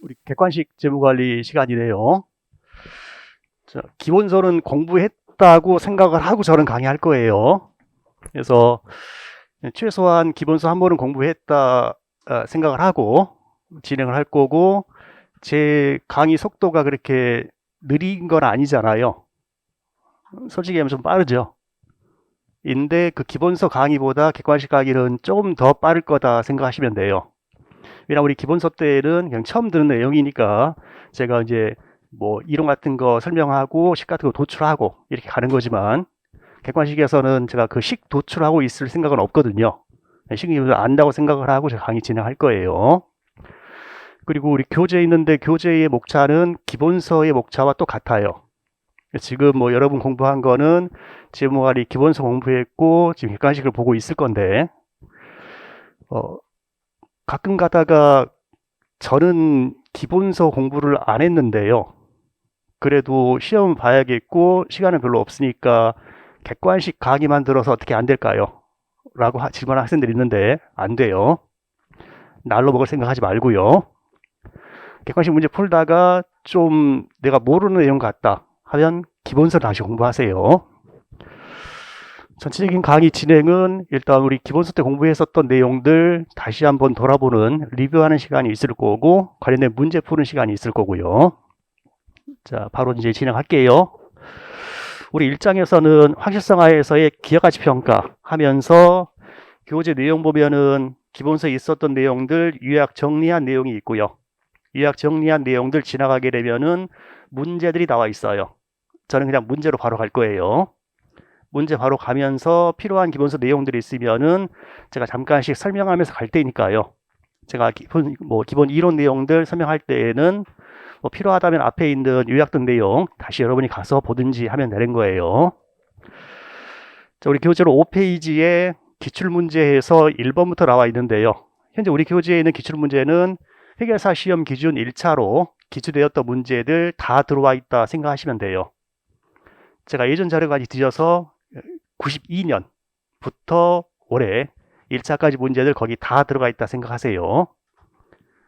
우리 객관식 재무관리 시간이네요. 자, 기본서는 공부했다고 생각을 하고 저는 강의할 거예요. 그래서 최소한 기본서 한 번은 공부했다 생각을 하고 진행을 할 거고, 제 강의 속도가 그렇게 느린 건 아니잖아요. 솔직히 하면 좀 빠르죠. 인데 그 기본서 강의보다 객관식 강의는 좀 더 빠를 거다 생각하시면 돼요. 왜냐면 우리 기본서 때는 그냥 처음 듣는 내용이니까 제가 이제 뭐 이론 같은 거 설명하고 식 같은 거 도출하고 이렇게 가는 거지만, 객관식에서는 제가 그 식 도출하고 있을 생각은 없거든요. 식이 안다고 생각을 하고 제가 강의 진행할 거예요. 그리고 우리 교재 있는데 교재의 목차는 기본서의 목차와 똑같아요. 지금 뭐 여러분 공부한 거는 재무관리 기본서 공부했고 지금 객관식을 보고 있을 건데, 가끔 가다가 저는 기본서 공부를 안 했는데요. 그래도 시험 봐야겠고 시간은 별로 없으니까 객관식 강의만 들어서 어떻게 안 될까요? 라고 질문하는 학생들이 있는데, 안 돼요. 날로 먹을 생각하지 말고요. 객관식 문제 풀다가 좀 내가 모르는 내용 같다 하면 기본서 다시 공부하세요. 전체적인 강의 진행은 일단 우리 기본서 때 공부했었던 내용들 다시 한번 돌아보는 리뷰하는 시간이 있을 거고, 관련된 문제 푸는 시간이 있을 거고요. 자, 바로 이제 진행할게요. 우리 1장에서는 확실성하에서의 기여가치 평가 하면서 교재 내용 보면은 기본서에 있었던 내용들 요약 정리한 내용이 있고요. 요약 정리한 내용들 지나가게 되면은 문제들이 나와 있어요. 저는 그냥 문제로 바로 갈 거예요. 문제 바로 가면서 필요한 기본서 내용들이 있으면은 제가 잠깐씩 설명하면서 갈 테니까요. 제가 기본 이론 내용들 설명할 때에는 뭐 필요하다면 앞에 있는 요약된 내용 다시 여러분이 가서 보든지 하면 되는 거예요. 자, 우리 교재로 5페이지에 기출문제에서 1번부터 나와 있는데요. 현재 우리 교재에 있는 기출문제는 회계사 시험 기준 1차로 기출되었던 문제들 다 들어와 있다 생각하시면 돼요. 제가 예전 자료까지 뒤져서 92년부터 올해 1차까지 문제들 거기 다 들어가 있다 생각하세요.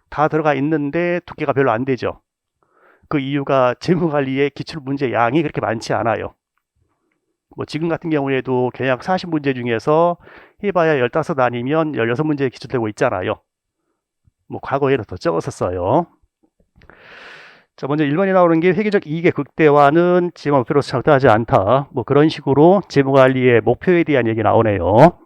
다 들어가 있는데 두께가 별로 안 되죠. 그 이유가 재무관리의 기출문제 양이 그렇게 많지 않아요. 뭐 지금 같은 경우에도 그냥 40문제 중에서 해봐야 15 아니면 16문제 기출되고 있잖아요. 뭐 과거에는 더 적었었어요. 자, 먼저 1번에 나오는 게 회계적 이익의 극대화는 재무 목표로서 적당하지 않다. 뭐 그런 식으로 재무관리의 목표에 대한 얘기 나오네요.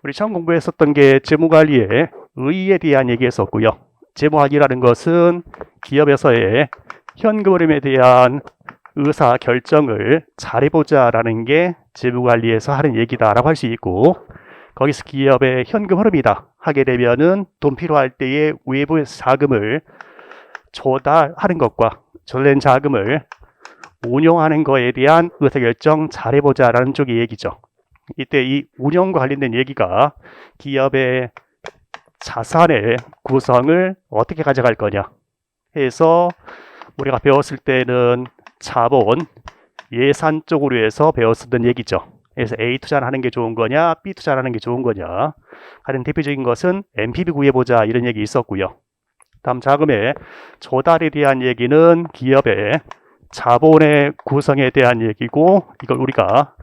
우리 처음 공부했었던 게 재무관리의 의의에 대한 얘기했었고요. 재무관리라는 것은 기업에서의 현금 흐름에 대한 의사 결정을 잘해보자라는 게 재무관리에서 하는 얘기다라고 할 수 있고, 거기서 기업의 현금 흐름이다 하게 되면은 돈 필요할 때에 외부에서 자금을 조달하는 것과 조달된 자금을 운용하는 거에 대한 의사결정 잘해보자라는 쪽의 얘기죠. 이때 이 운영과 관련된 얘기가 기업의 자산의 구성을 어떻게 가져갈 거냐 해서 우리가 배웠을 때는 자본, 예산 쪽으로 해서 배웠었던 얘기죠. 그래서 A 투자를 하는 게 좋은 거냐, B 투자를 하는 게 좋은 거냐. 가장 대표적인 것은 NPV 구해보자 이런 얘기 있었고요. 다음 자금의 조달에 대한 얘기는 기업의 자본의 구성에 대한 얘기고, 이걸 우리가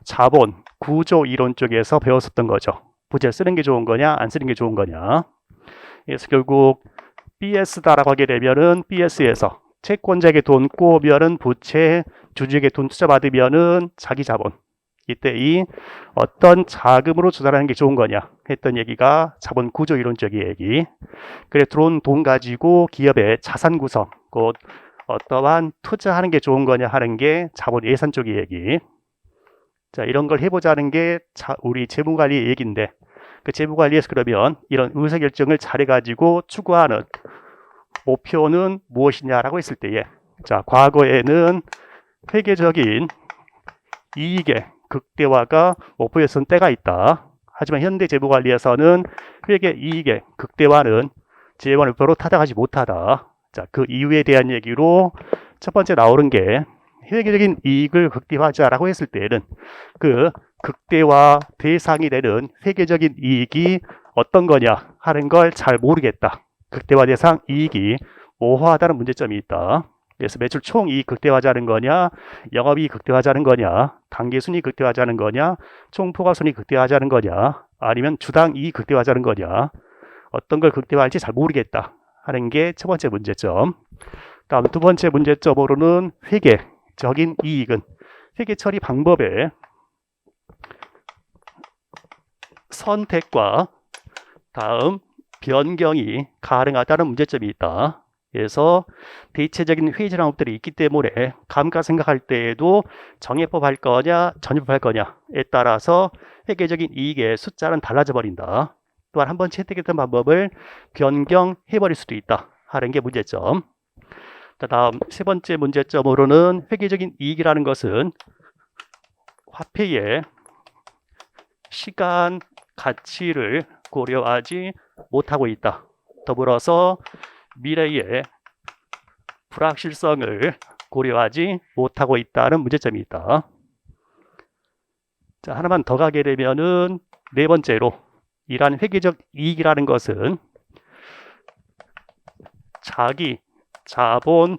자본 구조 이론 쪽에서 배웠었던 거죠. 부채를 쓰는 게 좋은 거냐, 안 쓰는 게 좋은 거냐. 그래서 결국 BS다라고 하게 되면은 BS에서 채권자에게 돈 꼬으면은 부채, 주주에게 돈 투자 받으면은 자기 자본. 이때 이 어떤 자금으로 조달하는 게 좋은 거냐 했던 얘기가 자본 구조 이론적인 얘기. 그래 들어온 돈 가지고 기업의 자산 구성, 곧 어떠한 투자하는 게 좋은 거냐 하는 게 자본 예산 쪽의 얘기. 자, 이런 걸 해보자는 게 우리 재무관리 얘기인데, 그 재무관리에서 그러면 이런 의사결정을 잘해가지고 추구하는 목표는 무엇이냐라고 했을 때에, 자, 과거에는 회계적인 이익의 극대화가 목표였던 때가 있다. 하지만 현대 재무관리에서는 회계 이익의 극대화는 재원 목표로 타당하지 못하다. 자, 그 이유에 대한 얘기로 첫 번째 나오는 게 회계적인 이익을 극대화하자라고 했을 때는 그 극대화 대상이 되는 회계적인 이익이 어떤 거냐 하는 걸 잘 모르겠다. 극대화 대상 이익이 모호하다는 문제점이 있다. 그래서 매출 총이익 극대화하자는 거냐, 영업이익 극대화하자는 거냐, 단기순이익 극대화하자는 거냐, 총포괄손익 극대화하자는 거냐, 아니면 주당 이익 극대화하자는 거냐, 어떤 걸 극대화할지 잘 모르겠다 하는 게 첫 번째 문제점. 다음 두 번째 문제점으로는 회계적인 이익은 회계 처리 방법의 선택과 다음 변경이 가능하다는 문제점이 있다. 그래서 대체적인 회계 방법들이 있기 때문에 감가 생각할 때에도 정예법 할 거냐 전유법 할 거냐에 따라서 회계적인 이익의 숫자는 달라져 버린다. 또한 한번 채택했던 방법을 변경해 버릴 수도 있다 하는 게 문제점. 다음 세 번째 문제점으로는 회계적인 이익이라는 것은 화폐의 시간 가치를 고려하지 못하고 있다. 더불어서 미래의 불확실성을 고려하지 못하고 있다는 문제점이 있다. 자, 하나만 더 가게 되면은 네 번째로 이러한 회계적 이익이라는 것은 자기 자본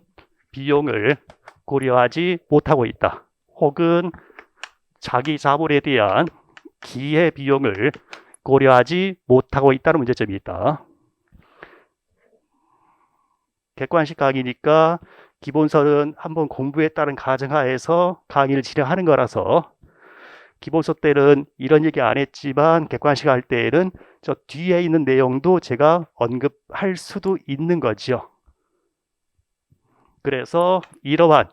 비용을 고려하지 못하고 있다. 혹은 자기 자본에 대한 기회 비용을 고려하지 못하고 있다는 문제점이 있다. 객관식 강의니까 기본서는 한번 공부했다는 가정하에서 강의를 진행하는 거라서 기본서 때는 이런 얘기 안 했지만 객관식 할 때에는 저 뒤에 있는 내용도 제가 언급할 수도 있는 거죠. 그래서 이러한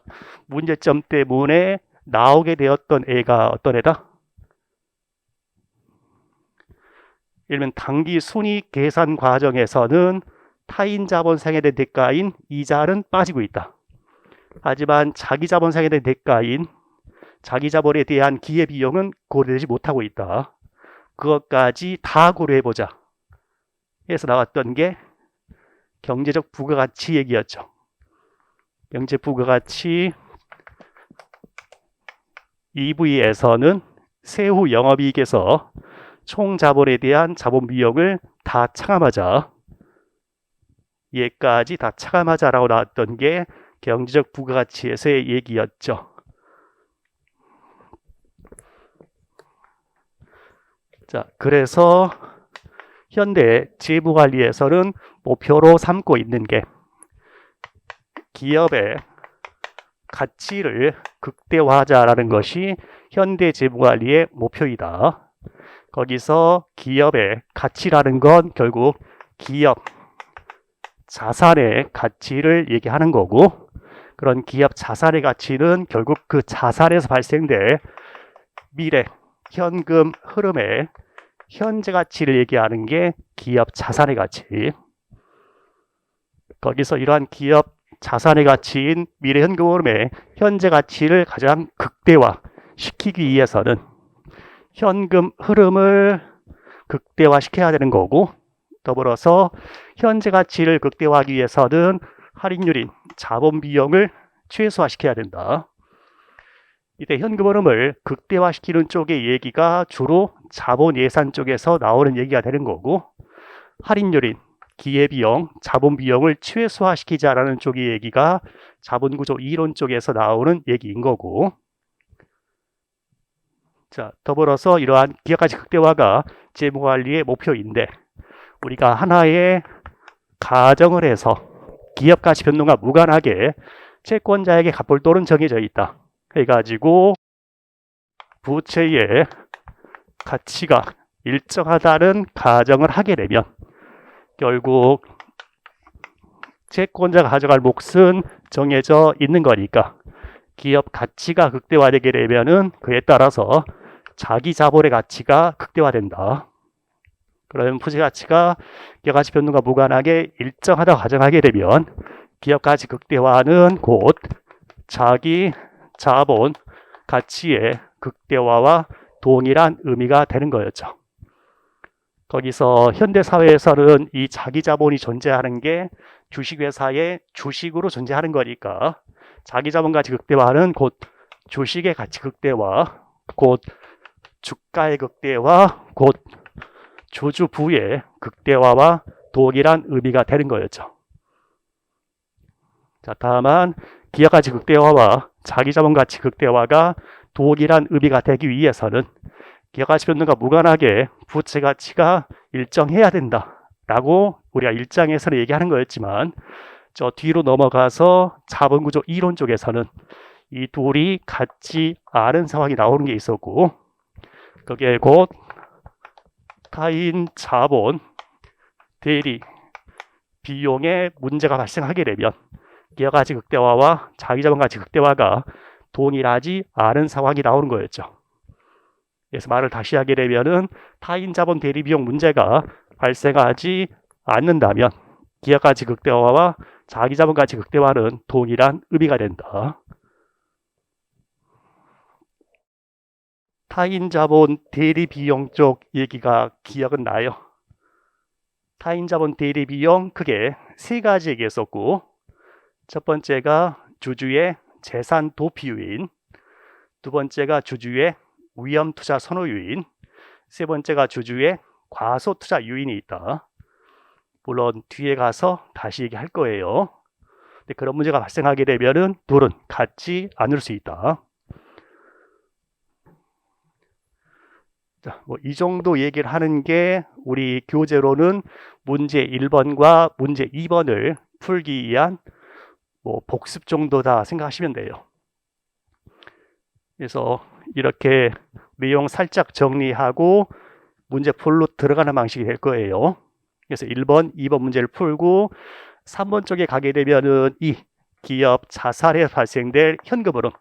문제점 때문에 나오게 되었던 애가 어떤 애다? 일면 단기 순이익 계산 과정에서는 타인 자본 상회된 대가인 이자는 빠지고 있다. 하지만 자기 자본 상회된 대가인 자기 자본에 대한 기회 비용은 고려되지 못하고 있다. 그것까지 다 고려해보자 해서 나왔던 게 경제적 부가가치 얘기였죠. 경제 부가가치 EV에서는 세후 영업이익에서 총 자본에 대한 자본 비용을 다 차감하자. 얘까지 다 차감하자라고 나왔던 게 경제적 부가가치에서의 얘기였죠. 자, 그래서 현대 재무관리에서는 목표로 삼고 있는 게 기업의 가치를 극대화하자라는 것이 현대 재무관리의 목표이다. 거기서 기업의 가치라는 건 결국 기업 자산의 가치를 얘기하는 거고, 그런 기업 자산의 가치는 결국 그 자산에서 발생될 미래 현금 흐름의 현재 가치를 얘기하는 게 기업 자산의 가치. 거기서 이러한 기업 자산의 가치인 미래 현금 흐름의 현재 가치를 가장 극대화 시키기 위해서는 현금 흐름을 극대화시켜야 되는 거고, 더불어서 현재 가치를 극대화하기 위해서는 할인율인 자본 비용을 최소화시켜야 된다. 이때 현금 흐름을 극대화시키는 쪽의 얘기가 주로 자본 예산 쪽에서 나오는 얘기가 되는 거고, 할인율인 기회비용, 자본 비용을 최소화시키자라는 쪽의 얘기가 자본구조 이론 쪽에서 나오는 얘기인 거고, 자, 더불어서 이러한 기업가치 극대화가 재무관리의 목표인데, 우리가 하나의 가정을 해서 기업가치 변동과 무관하게 채권자에게 갑불도는 정해져 있다 해가지고 부채의 가치가 일정하다는 가정을 하게 되면 결국 채권자가 가져갈 몫은 정해져 있는 거니까 기업 가치가 극대화되게 되면은 그에 따라서 자기 자본의 가치가 극대화된다. 그러면 부채 가치가 기업 가치 변동과 무관하게 일정하다고 가정하게 되면 기업 가치 극대화는 곧 자기 자본 가치의 극대화와 동일한 의미가 되는 거였죠. 거기서 현대 사회에서는 이 자기 자본이 존재하는 게 주식회사의 주식으로 존재하는 거니까 자기 자본 가치 극대화는 곧 주식의 가치 극대화, 곧 주가의 극대화, 곧 주주 부의 극대화와 동일한 의미가 되는 거였죠. 자, 다만 기업 가치 극대화와 자기 자본 가치 극대화가 동일한 의미가 되기 위해서는 기업 가치 변동과 무관하게 부채 가치가 일정해야 된다라고 우리가 1장에서는 얘기하는 거였지만 저 뒤로 넘어가서 자본구조 이론 쪽에서는 이 둘이 같지 않은 상황이 나오는 게 있었고 그게 곧 타인 자본 대리 비용에 문제가 발생하게 되면 기업 가치 극대화와 자기 자본 가치 극대화가 동일하지 않은 상황이 나오는 거였죠. 그래서 말을 다시 하게 되면은 타인 자본 대리 비용 문제가 발생하지 않는다면 기업 가치 극대화와 자기 자본 가치 극대화는 동일한 의미가 된다. 타인 자본 대리 비용 쪽 얘기가 기억은 나요. 타인 자본 대리 비용 크게 세 가지 얘기했었고 첫 번째가 주주의 재산 도피 요인, 두 번째가 주주의 위험 투자 선호 요인, 세 번째가 주주의 과소 투자 요인이 있다. 물론 뒤에 가서 다시 얘기할 거예요. 근데 그런 문제가 발생하게 되면은 둘은 같지 않을 수 있다. 자, 이 정도 얘기를 하는 게 우리 교재로는 문제 1번과 문제 2번을 풀기 위한 복습 정도다 생각하시면 돼요. 그래서 이렇게 내용 살짝 정리하고 문제 풀로 들어가는 방식이 될 거예요. 그래서 1번, 2번 문제를 풀고 3번 쪽에 가게 되면은 이 기업 자산에 발생될 현금흐름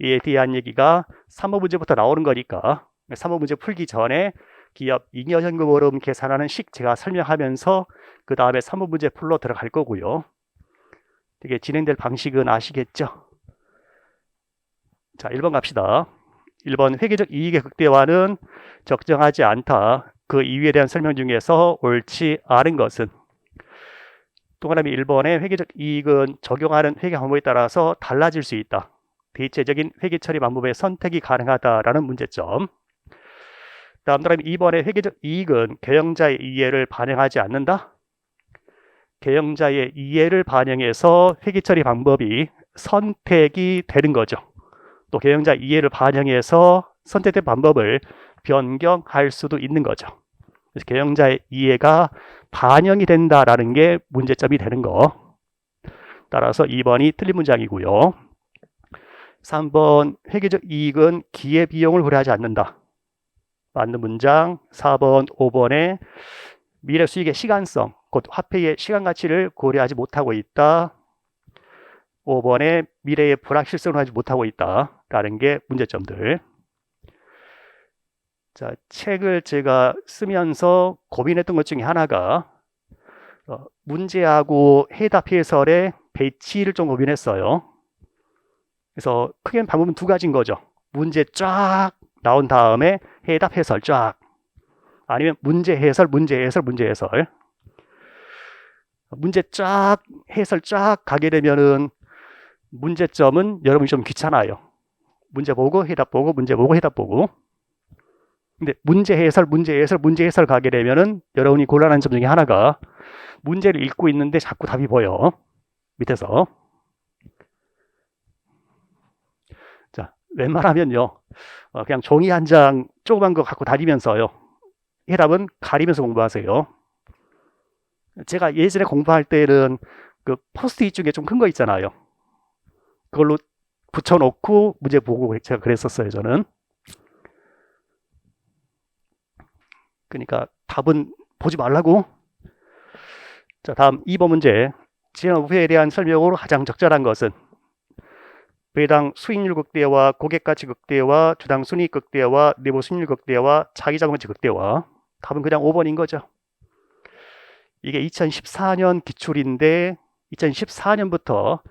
이에 대한 얘기가 3번 문제부터 나오는 거니까 3번 문제 풀기 전에 기업 잉여 현금흐름 계산하는 식 제가 설명하면서 그 다음에 3번 문제 풀로 들어갈 거고요. 되게 진행될 방식은 아시겠죠? 자, 1번 갑시다. 1번 회계적 이익의 극대화는 적정하지 않다. 그 이유에 대한 설명 중에서 옳지 않은 것은 동그라미 1번의 회계적 이익은 적용하는 회계 방법에 따라서 달라질 수 있다. 대체적인 회계 처리 방법의 선택이 가능하다라는 문제점. 다음 동그라미 2번의 회계적 이익은 경영자의 이해를 반영하지 않는다. 경영자의 이해를 반영해서 회계 처리 방법이 선택이 되는 거죠. 또 경영자 이해를 반영해서 선택된 방법을 변경할 수도 있는 거죠. 그래서 경영자의 이해가 반영이 된다라는 게 문제점이 되는 거. 따라서 2번이 틀린 문장이고요. 3번 회계적 이익은 기회비용을 고려하지 않는다. 맞는 문장. 4번, 5번에 미래 수익의 시간성, 곧 화폐의 시간 가치를 고려하지 못하고 있다. 5번에 미래의 불확실성을 하지 못하고 있다라는 게 문제점들. 자, 책을 제가 쓰면서 고민했던 것 중에 하나가 문제하고 해답 해설의 배치를 좀 고민했어요. 그래서 크게 방법은 두 가지인 거죠. 문제 쫙 나온 다음에 해답 해설 쫙. 아니면 문제 해설, 문제 해설, 문제 해설. 문제 쫙 해설 쫙 가게 되면은 문제점은 여러분이 좀 귀찮아요. 문제 보고 해답 보고 문제 보고 해답 보고. 근데 문제 해설, 문제 해설, 문제 해설 가게 되면은 여러분이 곤란한 점 중에 하나가 문제를 읽고 있는데 자꾸 답이 보여. 밑에서. 자, 웬만하면요. 그냥 종이 한 장 조그만 거 갖고 다니면서요. 해답은 가리면서 공부하세요. 제가 예전에 공부할 때는 그 포스트잇 중에 좀 큰 거 있잖아요. 그걸로 붙여놓고 문제 보고 제가 그랬었어요, 저는. 그러니까 답은 보지 말라고. 자, 다음 2번 문제. 지연 우회에 대한 설명으로 가장 적절한 것은 배당 수익률 극대화, 고객가치 극대화, 주당 순이익 극대화, 내부 수익률 극대화, 자기자본가치 극대화. 답은 그냥 5번인 거죠. 이게 2014년 기출인데 2014년부터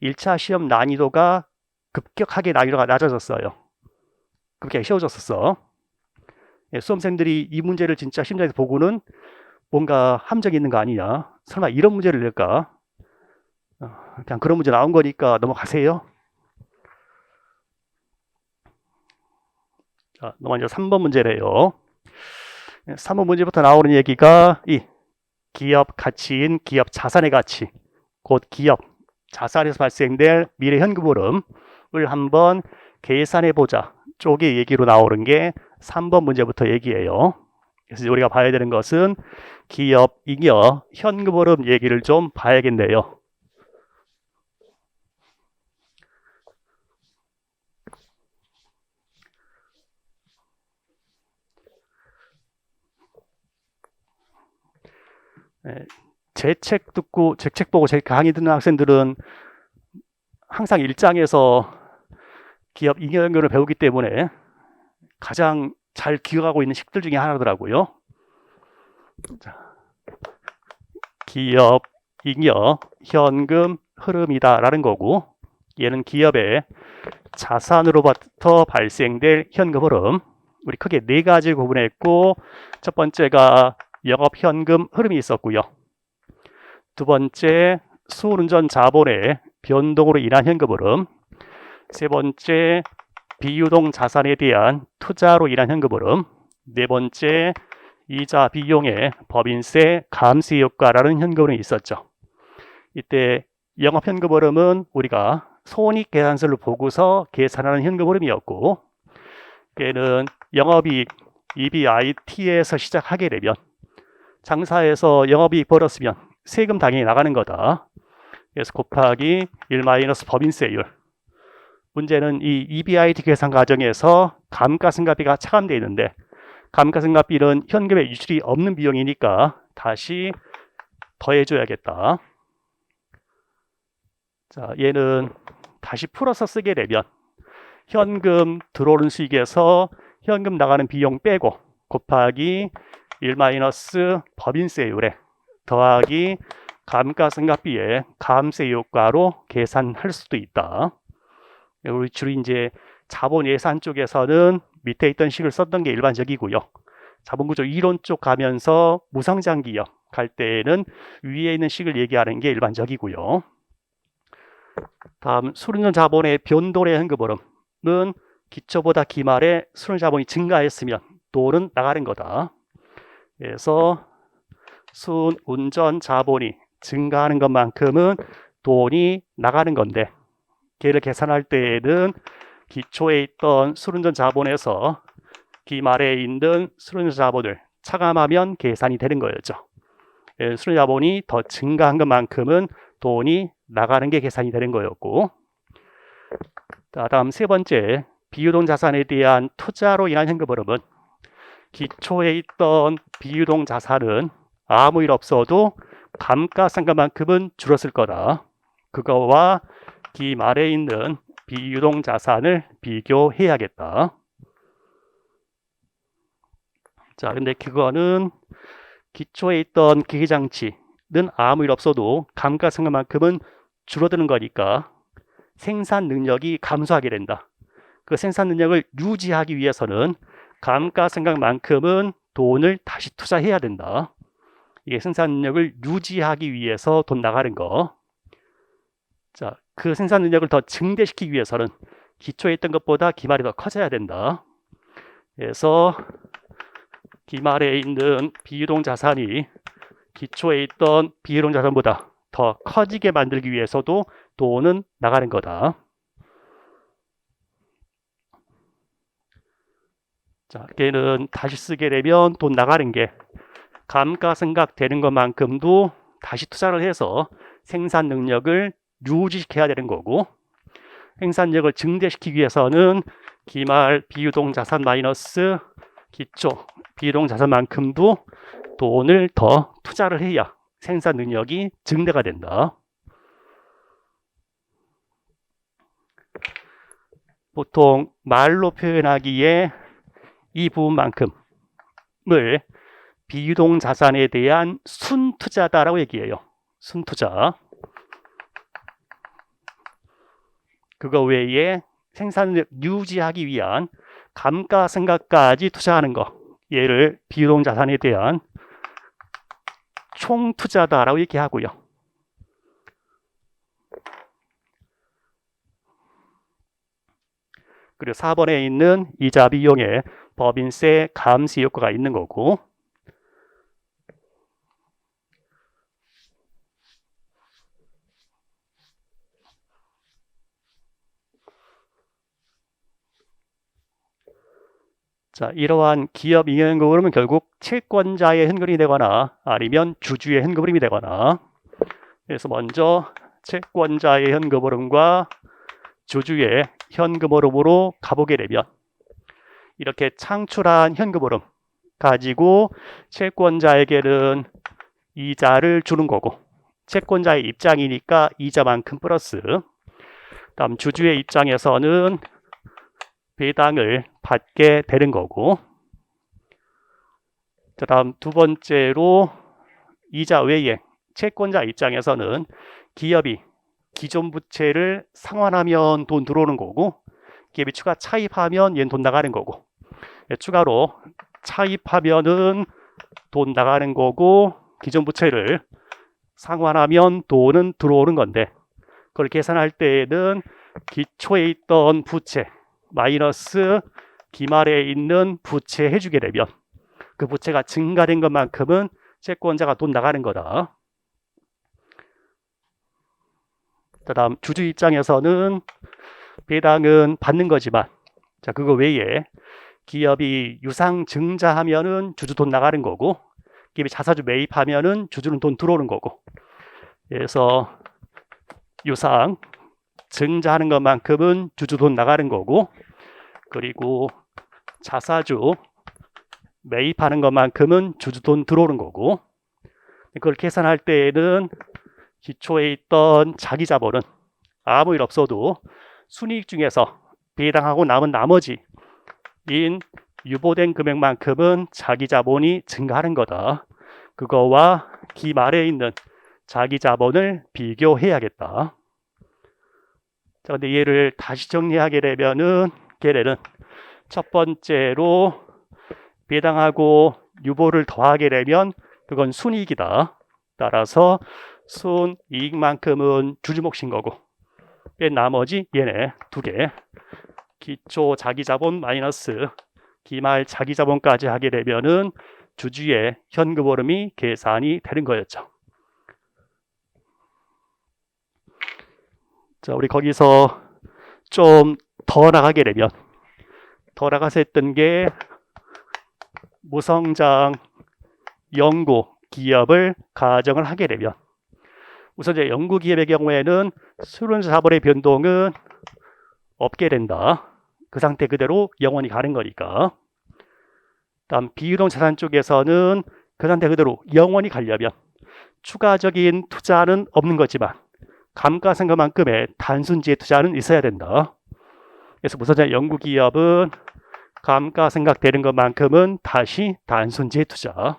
1차 시험 난이도가 급격하게 난이도가 낮아졌어요. 급격하게 쉬워졌었어. 수험생들이 이 문제를 진짜 심리에서 보고는 뭔가 함정이 있는 거 아니냐. 설마 이런 문제를 낼까? 그냥 그런 문제 나온 거니까 넘어가세요. 자, 넘어가서 3번 문제래요. 3번 문제부터 나오는 얘기가 이 기업 가치인 기업 자산의 가치, 곧 기업 자산에서 발생될 미래 현금 흐름을 한번 계산해 보자 쪽의 얘기로 나오는 게 3번 문제부터 얘기예요. 그래서 우리가 봐야 되는 것은 기업, 잉여, 현금 흐름 얘기를 좀 봐야겠네요. 제 책 듣고 제 책 보고 제 강의 듣는 학생들은 항상 일장에서 기업 잉여 현금을 배우기 때문에 가장 잘 기억하고 있는 식들 중에 하나더라고요. 자, 기업, 잉여, 현금 흐름이다라는 거고, 얘는 기업의 자산으로부터 발생될 현금 흐름. 우리 크게 네 가지 구분했고, 첫 번째가 영업 현금 흐름이 있었고요. 두 번째, 수운전 자본의 변동으로 인한 현금 흐름. 세 번째, 비유동 자산에 대한 투자로 인한 현금 흐름. 네 번째, 이자 비용의 법인세 감세 효과라는 현금 흐름이 있었죠. 이때 영업 현금 흐름은 우리가 손익 계산서를 보고서 계산하는 현금 흐름이었고, 얘는 영업이익 EBIT에서 시작하게 되면 장사에서 영업이익 벌었으면 세금 당연히 나가는 거다. 그래서 곱하기 1 마이너스 법인세율. 문제는 이 EBIT 계산 과정에서 감가상각비가 차감되어 있는데, 감가상각비는 현금에 유출이 없는 비용이니까 다시 더해줘야겠다. 자, 얘는 다시 풀어서 쓰게 되면 현금 들어오는 수익에서 현금 나가는 비용 빼고 곱하기 1 마이너스 법인세율에 더하기 감가상각비의 감세 효과로 계산할 수도 있다. 우리 주로 이제 자본 예산 쪽에서는 밑에 있던 식을 썼던 게 일반적이고요. 자본구조 이론 쪽 가면서 무상장기역 갈 때에는 위에 있는 식을 얘기하는 게 일반적이고요. 다음 수른전 자본의 변동의 현금 흐름은 기초보다 기말에 수른전 자본이 증가했으면 돈은 나가는 거다. 그래서 순운전 자본이 증가하는 것만큼은 돈이 나가는 건데, 걔를 계산할 때에는 기초에 있던 수른전 자본에서 기말에 있는 수른전 자본을 차감하면 계산이 되는 거였죠. 수른전 자본이 더 증가한 것만큼은 돈이 나가는 게 계산이 되는 거였고, 다음 세 번째, 비유동 자산에 대한 투자로 인한 현금 흐름은 기초에 있던 비유동 자산은 아무 일 없어도 감가상각만큼은 줄었을 거다. 그거와 기말에 있는 비유동 자산을 비교해야겠다. 자, 근데 그거는 기초에 있던 기계장치는 아무 일 없어도 감가상각만큼은 줄어드는 거니까 생산 능력이 감소하게 된다. 그 생산 능력을 유지하기 위해서는 감가상각만큼은 돈을 다시 투자해야 된다. 이게 생산 능력을 유지하기 위해서 돈 나가는 거. 자, 그 생산 능력을 더 증대시키기 위해서는 기초에 있던 것보다 기말이 더 커져야 된다. 그래서 기말에 있는 비유동 자산이 기초에 있던 비유동 자산보다 더 커지게 만들기 위해서도 돈은 나가는 거다. 자, 걔는 다시 쓰게 되면 돈 나가는 게 감가상각 되는 것만큼도 다시 투자를 해서 생산 능력을 유지시켜야 되는 거고, 생산력을 증대시키기 위해서는 기말 비유동 자산 마이너스 기초 비유동 자산만큼도 돈을 더 투자를 해야 생산 능력이 증대가 된다. 보통 말로 표현하기에 이 부분만큼을 비유동 자산에 대한 순투자다라고 얘기해요. 순투자. 그거 외에 생산력 유지하기 위한 감가상각까지 투자하는 거, 얘를 비유동 자산에 대한 총투자다라고 얘기하고요. 그리고 4번에 있는 이자 비용에 법인세 감세 효과가 있는 거고, 자, 이러한 기업 잉여현금흐름은 결국 채권자의 현금흐름이 되거나 아니면 주주의 현금흐름이 되거나, 그래서 먼저 채권자의 현금흐름과 주주의 현금흐름으로 가보게 되면 이렇게 창출한 현금흐름 가지고 채권자에게는 이자를 주는 거고, 채권자의 입장이니까 이자만큼 플러스, 다음 주주의 입장에서는 배당을 받게 되는 거고, 그 다음 두 번째로 이자 외에 채권자 입장에서는 기업이 기존 부채를 상환하면 돈 들어오는 거고, 기업이 추가 차입하면 얘는 돈 나가는 거고, 추가로 차입하면은 돈 나가는 거고, 기존 부채를 상환하면 돈은 들어오는 건데, 그걸 계산할 때에는 기초에 있던 부채 마이너스 기말에 있는 부채 해주게 되면 그 부채가 증가된 것만큼은 채권자가 돈 나가는 거다. 그다음 주주 입장에서는 배당은 받는 거지만, 자, 그거 외에 기업이 유상 증자하면은 주주 돈 나가는 거고, 기업이 자사주 매입하면은 주주는 돈 들어오는 거고, 그래서 유상 증자하는 것만큼은 주주 돈 나가는 거고, 그리고 자사주 매입하는 것만큼은 주주 돈 들어오는 거고, 그걸 계산할 때에는 기초에 있던 자기 자본은 아무 일 없어도 순이익 중에서 배당하고 남은 나머지인 유보된 금액만큼은 자기 자본이 증가하는 거다. 그거와 기말에 있는 자기 자본을 비교해야겠다. 자, 근데 얘를 다시 정리하게 되면은 걔네는 첫 번째로 배당하고 유보를 더하게 되면 그건 순이익이다. 따라서 순이익만큼은 주주 몫인 거고, 나머지 얘네 두 개, 기초 자기자본 마이너스 기말 자기자본까지 하게 되면은 주주의 현금흐름이 계산이 되는 거였죠. 자, 우리 거기서 좀 더 나가게 되면, 더 나가서 했던 게 무성장 연구 기업을 가정을 하게 되면, 우선 이제 연구 기업의 경우에는 수른자 자본의 변동은 없게 된다. 그 상태 그대로 영원히 가는 거니까. 다음 비유동 자산 쪽에서는 그 상태 그대로 영원히 가려면 추가적인 투자는 없는 거지만 감가상각만큼의 단순지의 투자는 있어야 된다. 그래서 무선자 연구기업은 감가상각되는 것만큼은 다시 단순지의 투자.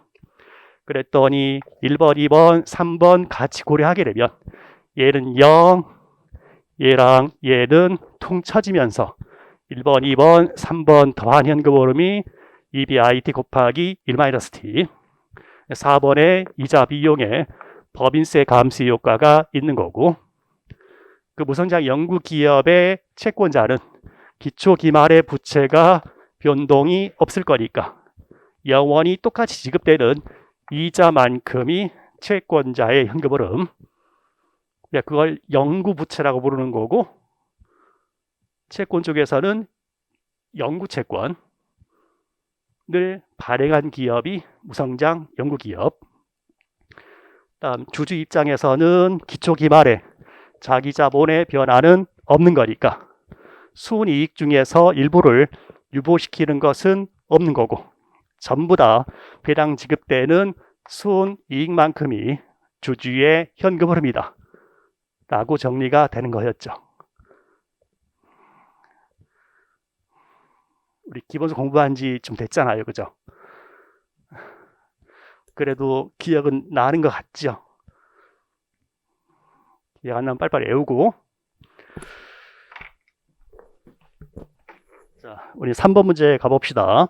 그랬더니 1번, 2번, 3번 같이 고려하게 되면 얘는 0, 얘랑 얘는 퉁쳐지면서 1번, 2번, 3번 더한 현금흐름이 EBIT 곱하기 1-T, 4번에 이자 비용에 법인세 감수 효과가 있는 거고, 그 무성장 연구기업의 채권자는 기초 기말의 부채가 변동이 없을 거니까 영원히 똑같이 지급되는 이자만큼이 채권자의 현금흐름, 그걸 영구부채라고 부르는 거고, 채권 쪽에서는 영구채권을 발행한 기업이 무성장 연구기업. 다음 주주 입장에서는 기초 기말에 자기 자본의 변화는 없는 거니까 순이익 중에서 일부를 유보시키는 것은 없는 거고, 전부 다 배당 지급되는 순이익만큼이 주주의 현금 흐름이다 라고 정리가 되는 거였죠. 우리 기본서 공부한 지 좀 됐잖아요, 그죠? 그래도 기억은 나는 것 같죠? 기억 안 나면 빨리빨리 외우고. 자, 우리 3번 문제 가봅시다.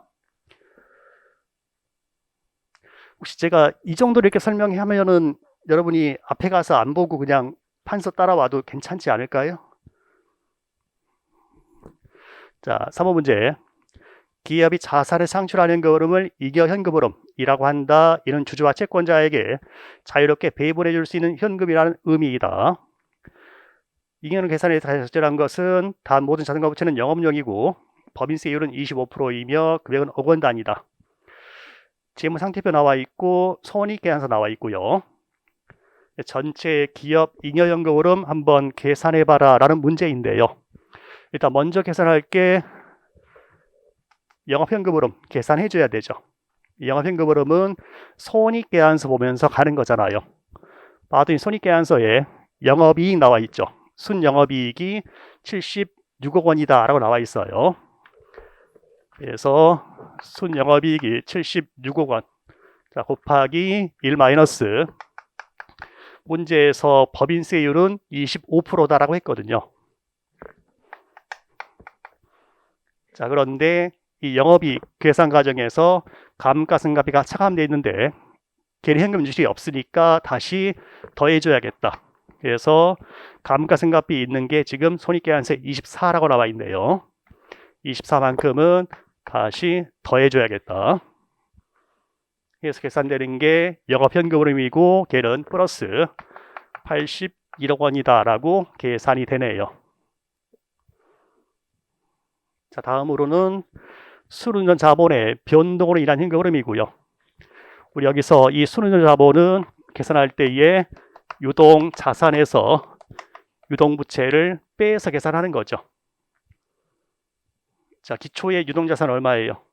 혹시 제가 이 정도로 이렇게 설명하면은 여러분이 앞에 가서 안 보고 그냥 판서 따라와도 괜찮지 않을까요? 자, 3번 문제. 기업이 자산을 창출하는 흐름을 잉여 현금흐름이라고 한다. 이는 주주와 채권자에게 자유롭게 배분해 줄 수 있는 현금이라는 의미이다. 잉여는 계산에 적절한 것은 다음 모든 자산과 부채는 영업용이고 법인세율은 25%이며 금액은 5억 원 단위다. 재무상태표 나와 있고 손익계산서 나와 있고요. 전체 기업 잉여연금 흐름 한번 계산해봐라 라는 문제인데요. 일단 먼저 계산할 게 영업현금 흐름 계산해줘야 되죠. 영업현금 흐름은 손익계산서 보면서 가는 거잖아요. 봤더니 손익계산서에 영업이익 나와 있죠. 순영업이익이 76억 원이다 라고 나와 있어요. 그래서 순영업이익이 76억 원 자, 곱하기 1 마이너스 문제에서 법인세율은 25%다라고 했거든요. 자, 그런데 이 영업이익 계산 과정에서 감가상각비가 차감되어 있는데 계리현금 지출이 없으니까 다시 더해줘야겠다. 그래서 감가상각비 있는 게 지금 손익계산서에 24라고 나와 있네요. 24만큼은 다시 더해줘야겠다. 그래서 계산되는 게 영업현금 흐름이고 걔는 플러스 81억 원이다 라고 계산이 되네요. 자, 다음으로는 순운전 자본의 변동으로 인한 현금 흐름이고요. 우리 여기서 이 순운전 자본은 계산할 때에 유동 자산에서 유동 부채를 빼서 계산하는 거죠. 자, 기초의 유동 자산 얼마예요?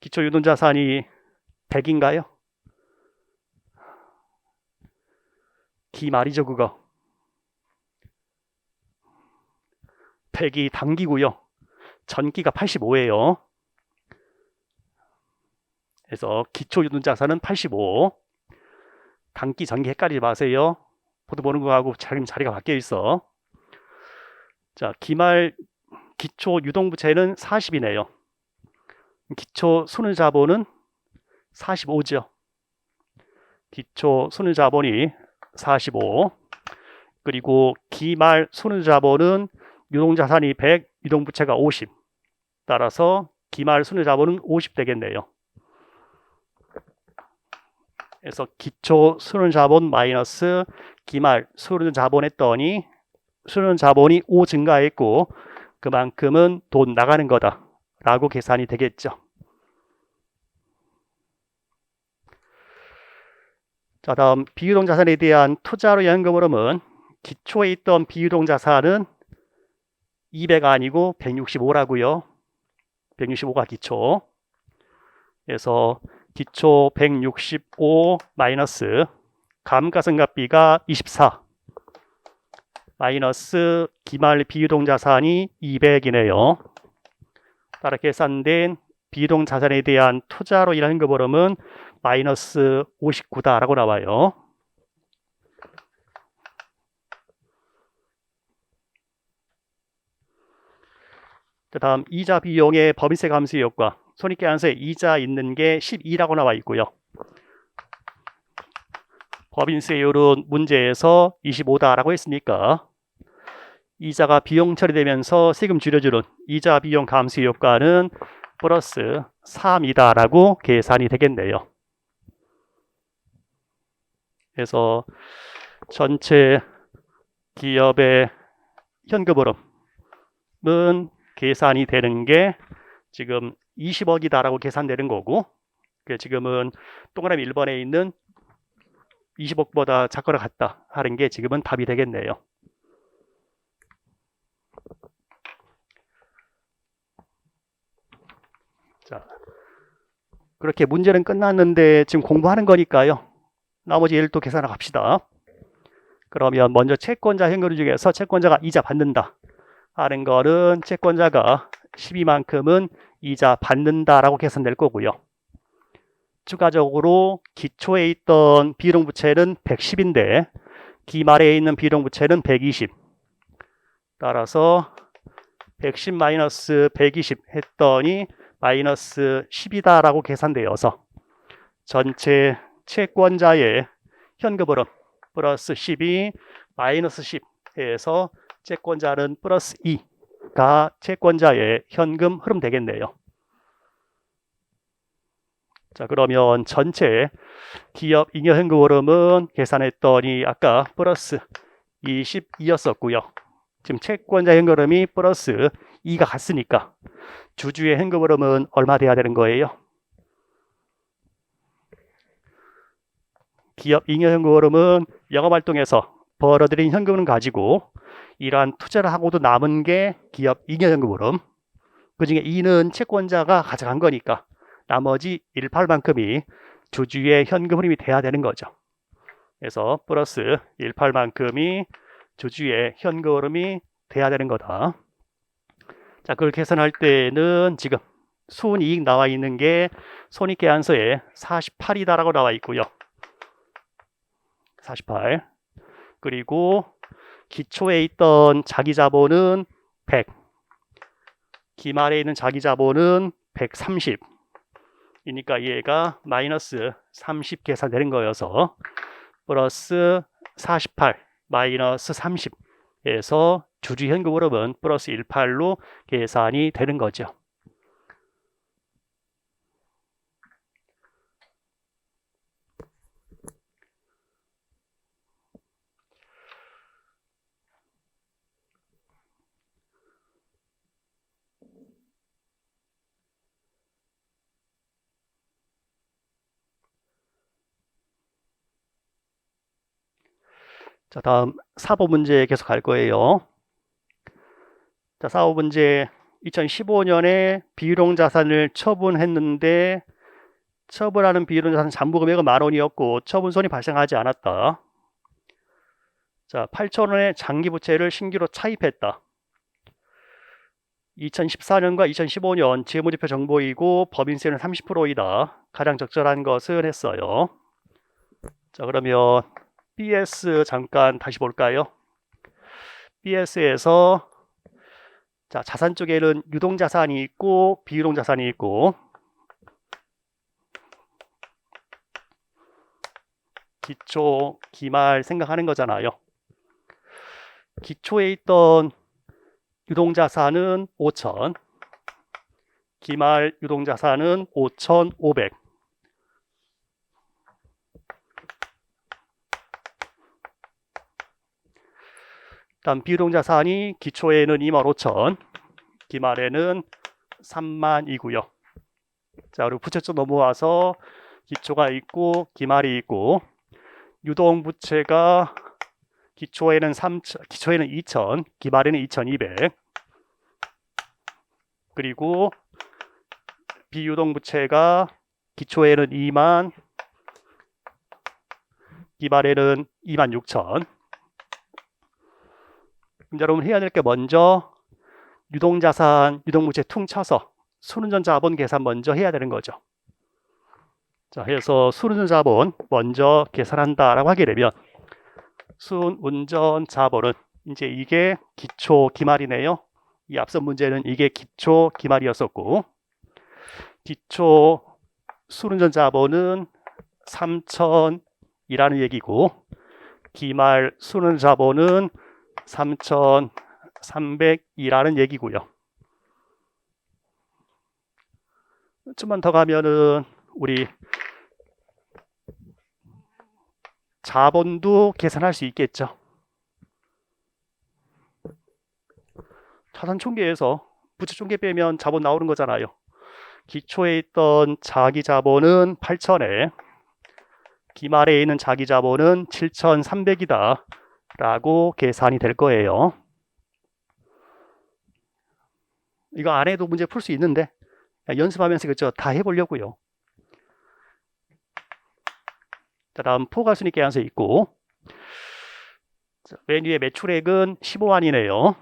기초 유동 자산이 100인가요? 기 말이죠, 그거. 100이 단기고요. 전기가 85예요. 그래서 기초 유동 자산은 85. 단기, 전기 헷갈리지 마세요. 보드 보는 거하고 자리가 바뀌어 있어. 자, 기말 기초 유동부채는 40이네요. 기초 순자본은 45죠. 기초 순자본이 45. 그리고 기말 순자본은 유동자산이 100, 유동부채가 50. 따라서 기말 순자본은 50 되겠네요. 그래서 기초 순자본 마이너스 기말 순자본 했더니 순자본이 5 증가했고 그만큼은 돈 나가는 거다 라고 계산이 되겠죠. 자, 다음 비유동자산에 대한 투자로 현금 흐름은 기초에 있던 비유동자산은 200가 아니고 165라고요. 165가 기초. 그래서 기초 165 마이너스 감가상각비가 24 마이너스 기말 비유동자산이 200이네요. 따라 계산된 비유동자산에 대한 투자로 인한 현금 흐름은 마이너스 59다라고 나와요. 다음 이자 비용의 법인세 감소 효과. 손익계산서에 이자 있는 게 12라고 나와 있고요. 법인세율은 문제에서 25다라고 했으니까 이자가 비용 처리되면서 세금 줄여주는 이자 비용 감소 효과는 플러스 3이다라고 계산이 되겠네요. 그래서 전체 기업의 현금 흐름은 계산이 되는 게 지금 20억이다라고 계산되는 거고 지금은 동그라미 1번에 있는 20억보다 작거나 같다 하는 게 지금은 답이 되겠네요. 자, 그렇게 문제는 끝났는데 지금 공부하는 거니까요. 나머지 예를 또 계산하러 갑시다. 그러면 먼저 채권자 현금 중에서 채권자가 이자 받는다 하는 거는 채권자가 12만큼은 이자 받는다라고 계산될 거고요. 추가적으로 기초에 있던 비유동부채는 110인데 기말에 있는 비유동부채는 120. 따라서 110 마이너스 120 했더니 마이너스 10이다라고 계산되어서 전체 채권자의 현금 흐름 플러스 12 마이너스 10 해서 채권자는 플러스 2가 채권자의 현금 흐름 되겠네요. 자, 그러면 전체 기업 잉여 현금 흐름은 계산했더니 아까 플러스 22였었고요. 지금 채권자 현금흐름이 플러스 2가 같으니까 주주의 현금흐름은 얼마 돼야 되는 거예요? 기업 잉여 현금흐름은 영업활동에서 벌어들인 현금을 가지고 이러한 투자를 하고도 남은 게 기업 잉여 현금흐름. 그 중에 2는 채권자가 가져간 거니까 나머지 1,8만큼이 주주의 현금 흐름이 돼야 되는 거죠. 그래서 플러스 1,8만큼이 주주의 현금 흐름이 돼야 되는 거다. 자, 그걸 계산할 때는 지금 순이익 나와 있는 게 손익계산서에 48이다라고 나와 있고요. 48. 그리고 기초에 있던 자기자본은 100. 기말에 있는 자기자본은 130. 이니까 얘가 마이너스 30 계산되는 거여서 플러스 48 마이너스 30에서 주주 현금 흐름은 플러스 18로 계산이 되는 거죠. 자, 다음 4번 문제 계속 갈 거예요. 자, 4번 문제 2015년에 비유동 자산을 처분했는데 처분하는 비유동 자산 잔부 금액은 10,000원이었고 처분손이 발생하지 않았다. 자, 8,000원의 장기 부채를 신규로 차입했다. 2014년과 2015년 재무제표 정보이고 법인세는 30%이다. 가장 적절한 것은 했어요. 자, 그러면 BS 잠깐 다시 볼까요? BS에서 자, 자산 쪽에는 유동자산이 있고 비유동자산이 있고 기초, 기말 생각하는 거잖아요. 기초에 있던 유동자산은 5,000, 기말 유동자산은 5,500. 다음 비유동자산이 기초에는 25,000, 기말에는 30,000이고요. 자, 그리고 부채쪽 넘어와서 기초가 있고 기말이 있고 유동부채가 기초에는 2,000, 기말에는 2,200. 그리고 비유동부채가 기초에는 20,000, 기말에는 26,000. 여러분 해야 될 게 먼저 유동자산, 유동부채 퉁쳐서 순운전 자본 계산 먼저 해야 되는 거죠. 자, 해서 순운전 자본 먼저 계산한다라고 하게 되면 순운전 자본은 이제 이게 기초 기말이네요. 이 앞선 문제는 이게 기초 기말이었었고 기초 순운전 자본은 3,000이라는 얘기고 기말 순운전 자본은 3,300이라는 얘기고요. 좀만 더 가면은 우리 자본도 계산할 수 있겠죠. 자산 총계에서 부채 총계 빼면 자본 나오는 거잖아요. 기초에 있던 자기 자본은 8,000에 기말에 있는 자기 자본은 7,300이다 라고 계산이 될 거예요. 이거 안 해도 문제 풀 수 있는데 연습하면서 그죠? 다 해보려고요. 자, 다음 포괄순위 계산서 있고 자, 맨 위에 매출액은 15만이네요.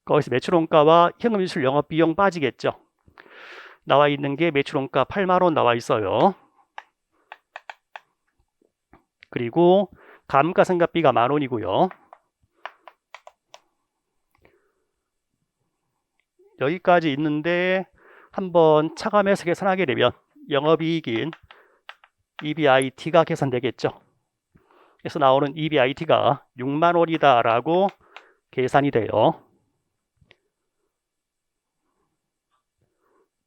거기서 매출원가와 현금지출 영업비용 빠지겠죠. 나와 있는 게 매출원가 8만원 나와 있어요. 그리고 감가상각비가 10,000원이고요. 여기까지 있는데 한번 차감해서 계산하게 되면 영업이익인 EBIT가 계산되겠죠. 그래서 나오는 EBIT가 6만원이다 라고 계산이 돼요.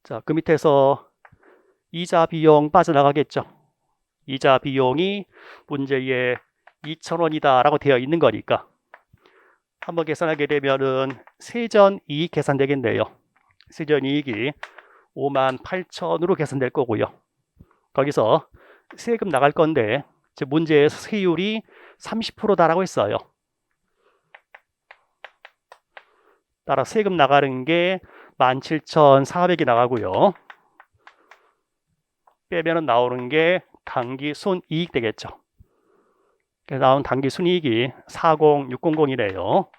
자, 그 밑에서 이자 비용 빠져나가겠죠. 이자 비용이 문제의 2,000원이다 라고 되어 있는 거니까 한번 계산하게 되면은 세전이익 계산되겠네요. 세전이익이 58,000으로 계산될 거고요. 거기서 세금 나갈 건데 문제에서 세율이 30%다라고 했어요. 따라 세금 나가는 게 17,400이 나가고요. 빼면은 나오는 게 당기 순이익 되겠죠. 그래서 나온 당기 순이익이 40600이래요.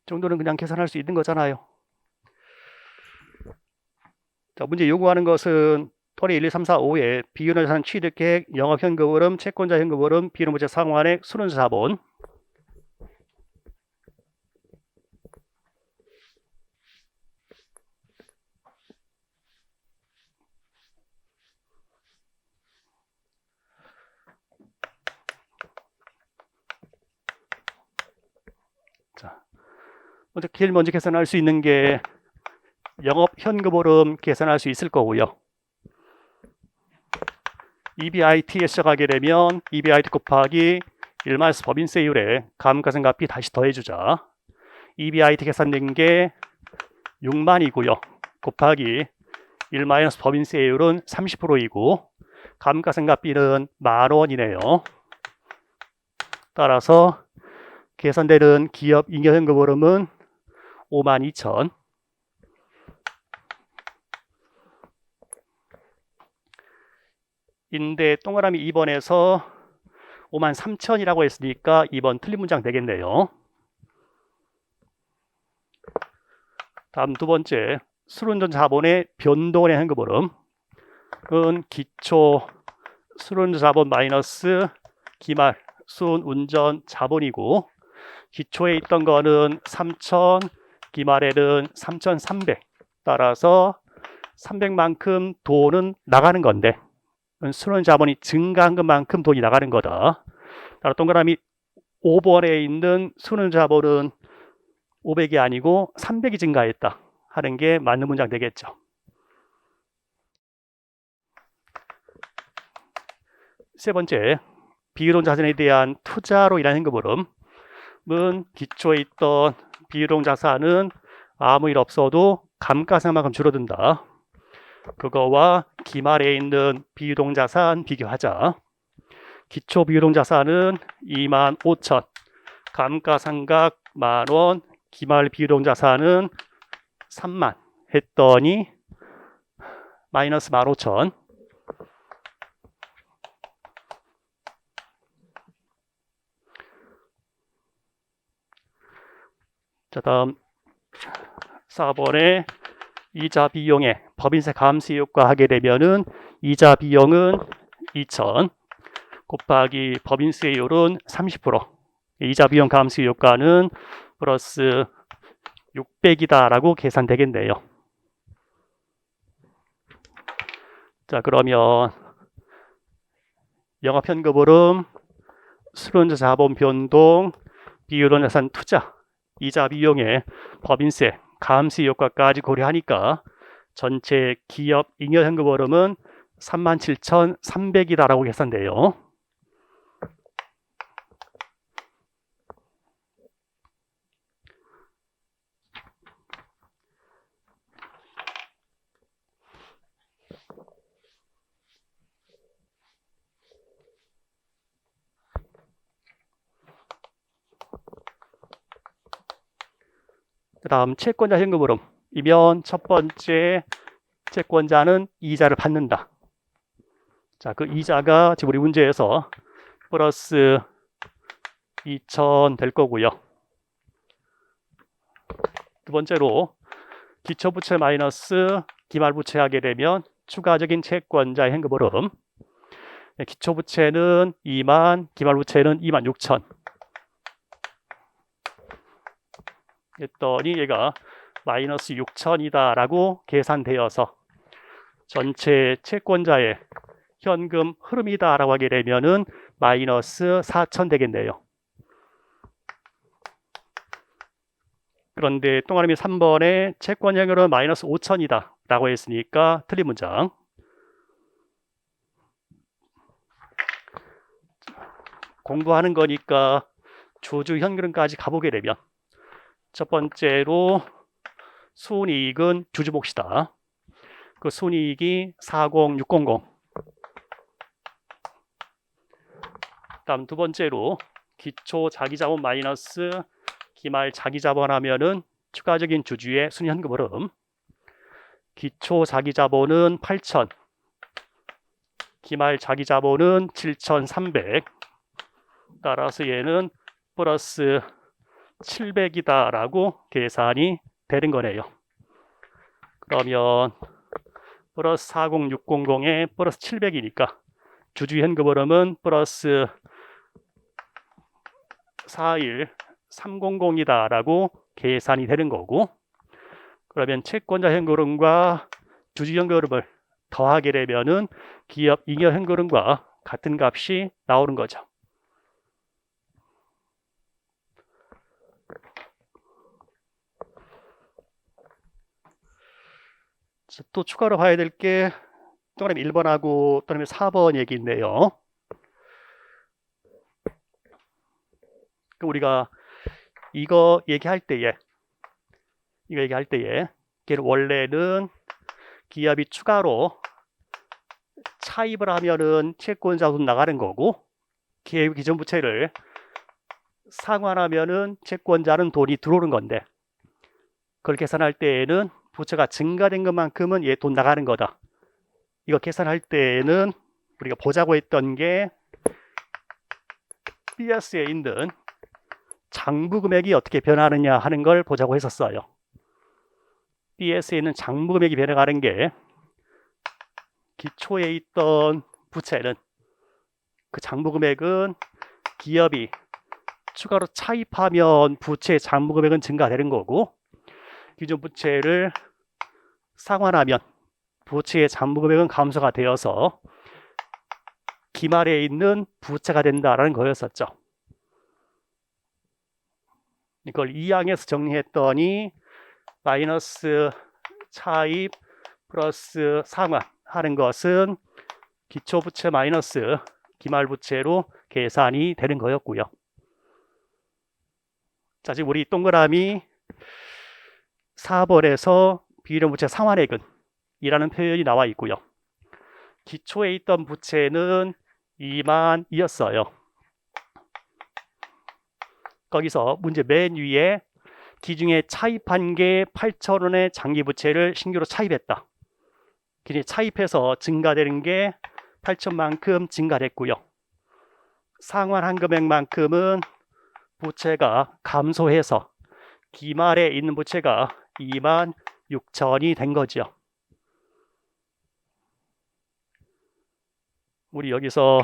정도는 그냥 계산할 수 있는 거잖아요. 자, 문제 요구하는 것은 토리 1, 2, 3, 4, 5에 비윤회산 취득계획, 영업현금흐름, 채권자 현금흐름, 비윤부채 상환액, 순환 자본. 자, 제일 먼저 계산할 수 있는 게 영업현금흐름 계산할 수 있을 거고요. EBIT에 시작하게 되면 EBIT 곱하기 1마이너스 법인세율에 감가상각비 다시 더해주자. EBIT 계산된 게 6만이고요. 곱하기 1마이너스 법인세율은 30%이고 감가상각비는 10,000원이네요. 따라서 계산되는 기업 잉여현금흐름은 52,000. 인데 동그라미 2번에서 53,000이라고 했으니까 2번 틀린 문장 되겠네요. 다음 두 번째, 순운전 자본의 변동원의 현금흐름은 기초 순운전 자본 마이너스 기말 순운전 자본이고 기초에 있던 거는 3,000, 기말에는 3,300. 따라서 300만큼 돈은 나가는 건데 순환 자본이 증가한 것만큼 돈이 나가는 거다. 따라 동그라미 5번에 있는 순환 자본은 500이 아니고 300이 증가했다 하는 게 맞는 문장 되겠죠. 세 번째, 비유동 자산에 대한 투자로 인한 현금흐름은 기초에 있던 비유동 자산은 아무 일 없어도 감가상각만큼 줄어든다. 그거와 기말에 있는 비유동 자산 비교하자. 기초 비유동 자산은 25,000, 감가상각 10,000원, 기말 비유동 자산은 3만 했더니 마이너스 15,000. 자, 다음 4번에 이자 비용의 법인세 감세 효과 하게 되면은 이자 비용은 2,000 곱하기 법인세율은 30%. 이자 비용 감세 효과는 플러스 600이다라고 계산되겠네요. 자, 그러면 영업현금흐름, 순환자 자본 변동, 비율은 자산 투자, 이자 비용의 법인세 감세 효과까지 고려하니까 전체 기업 잉여현금흐름은 37,300이다라고 계산돼요. 그 다음 채권자 현금흐름이면 첫 번째 채권자는 이자를 받는다. 자, 그 이자가 지금 우리 문제에서 플러스 2,000 될 거고요. 두 번째로 기초부채 마이너스 기말부채 하게 되면 추가적인 채권자 현금흐름. 기초부채는 2만, 기말부채는 26,000 했더니 얘가 마이너스 6,000이다 라고 계산되어서 전체 채권자의 현금 흐름이다 라고 하게 되면은 마이너스 4,000 되겠네요. 그런데 동그라미 3번에 채권자금은 마이너스 5천이다 라고 했으니까 틀린 문장. 공부하는 거니까 주주 현금까지 가보게 되면 첫 번째로 순이익은 주주 몫이다. 그 순이익이 40600. 다음 두 번째로 기초 자기자본 마이너스 기말 자기자본 하면은 추가적인 주주의 순현금 흐름. 기초 자기자본은 8,000, 기말 자기자본은 7,300. 따라서 얘는 플러스 700이다 라고 계산이 되는 거네요. 그러면 플러스 40600에 플러스 700이니까 주주 현금 흐름은 플러스 41300이다 라고 계산이 되는 거고, 그러면 채권자 현금 흐름과 주주 현금 흐름을 더하게 되면은 기업 잉여 현금 흐름과 같은 값이 나오는 거죠. 또 추가로 봐야 될 게 동그라미 1번하고 동그라미 4번 얘기인데요. 우리가 이거 얘기할 때에 걔는 원래는 기업이 추가로 차입을 하면은 채권자 돈 나가는 거고, 기업 기존 부채를 상환하면은 채권자는 돈이 들어오는 건데, 그걸 계산할 때에는 부채가 증가된 것만큼은 얘 돈 나가는 거다. 이거 계산할 때에는 우리가 보자고 했던 게 BS에 있는 장부 금액이 어떻게 변하느냐 하는 걸 보자고 했었어요. BS에 있는 장부 금액이 변해가는 게 기초에 있던 부채는, 그 장부 금액은 기업이 추가로 차입하면 부채 장부 금액은 증가되는 거고, 기존 부채를 상환하면 부채의 장부 금액은 감소가 되어서 기말에 있는 부채가 된다라는 거였었죠. 이걸 2항에서 정리했더니 마이너스 차입 플러스 상환하는 것은 기초부채 마이너스 기말부채로 계산이 되는 거였고요. 자, 지금 우리 동그라미 4번에서 비율부채 상환액은 이라는 표현이 나와 있고요. 기초에 있던 부채는 2만이었어요. 거기서 문제 맨 위에 기중에 차입한 게 8,000원의 장기부채를 신규로 차입했다. 기중에 차입해서 증가되는 게 8,000만큼 증가됐고요. 상환한 금액만큼은 부채가 감소해서 기말에 있는 부채가 26,000이 된 거죠. 우리 여기서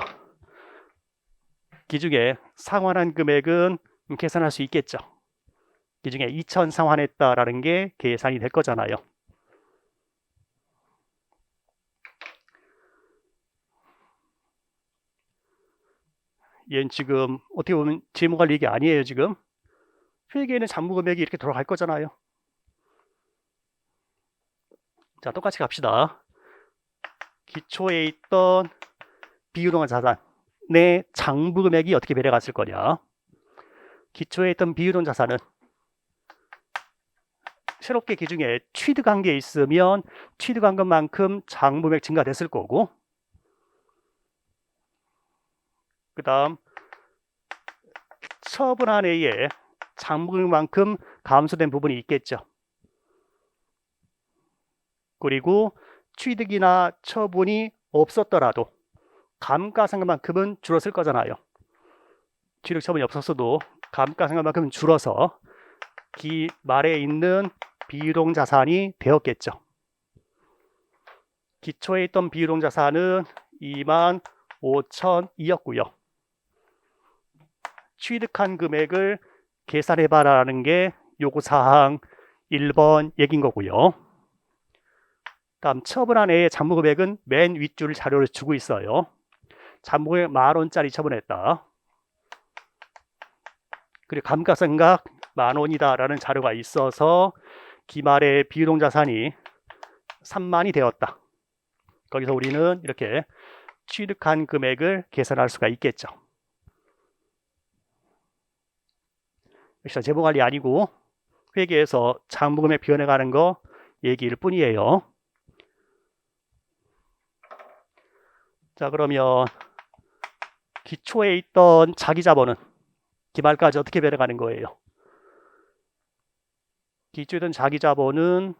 기중에 상환한 금액은 계산할 수 있겠죠. 기중에 2,000 상환했다라는 게 계산이 될 거잖아요. 얘는 지금 어떻게 보면 재무관리 얘기 아니에요. 지금 회계에는 장부 금액이 이렇게 돌아갈 거잖아요. 자, 똑같이 갑시다. 기초에 있던 비유동한 자산의 장부 금액이 어떻게 변해갔을 거냐. 기초에 있던 비유동 자산은 새롭게 기중에 취득한 게 있으면 취득한 것만큼 장부 금액 증가됐을 거고, 그 다음 처분한 해에 장부 금액만큼 감소된 부분이 있겠죠. 그리고 취득이나 처분이 없었더라도 감가상각만큼은 줄었을 거잖아요. 취득 처분이 없었어도 감가상각만큼은 줄어서 기말에 있는 비유동 자산이 되었겠죠. 기초에 있던 비유동 자산은 25,000이었고요. 취득한 금액을 계산해봐라는 게 요구사항 1번 얘기인 거고요. 다음 처분한 해의 장부 금액은 맨 윗줄 자료를 주고 있어요. 장부 금액 10,000원짜리 처분했다. 그리고 감가상각 10,000원이다라는 자료가 있어서 기말에 비유동자산이 30,000이 되었다. 거기서 우리는 이렇게 취득한 금액을 계산할 수가 있겠죠. 역시 재무관리 아니고 회계에서 장부금액 변해가는 거 얘기일 뿐이에요. 자, 그러면 기초에 있던 자기자본은 기말까지 어떻게 변해가는 거예요? 기초에 있던 자기자본은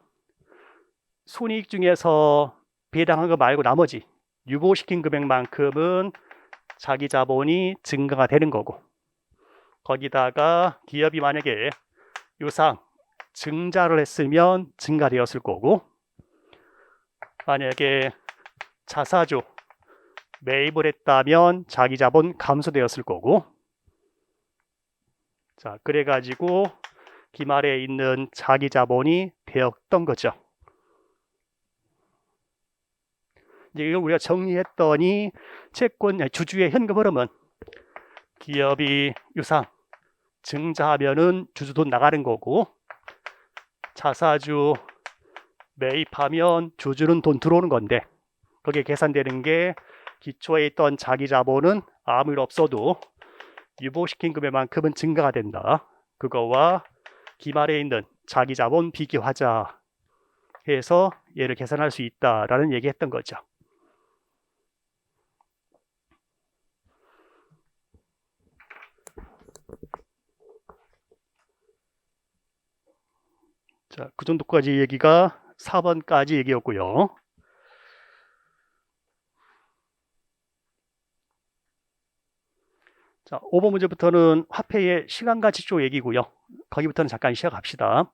손익 중에서 배당한 거 말고 나머지 유보시킨 금액만큼은 자기자본이 증가가 되는 거고, 거기다가 기업이 만약에 유상 증자를 했으면 증가되었을 거고, 만약에 자사주 매입을 했다면 자기자본 감소되었을 거고, 자, 그래가지고 기말에 있는 자기자본이 되었던 거죠. 이제 이걸 우리가 정리했더니 채권 주주의 현금 흐름은 기업이 유상 증자하면은 주주 돈 나가는 거고, 자사주 매입하면 주주는 돈 들어오는 건데, 거기에 계산되는 게 기초에 있던 자기자본은 아무 일 없어도 유보시킨 금액만큼은 증가가 된다. 그거와 기말에 있는 자기자본 비교하자 해서 얘를 계산할 수 있다라는 얘기했던 거죠. 자, 그 정도까지 얘기가 4번까지 얘기였고요. 자, 5번 문제부터는 화폐의 시간가치 쪽 얘기고요. 거기부터는 잠깐 쉬어갑시다.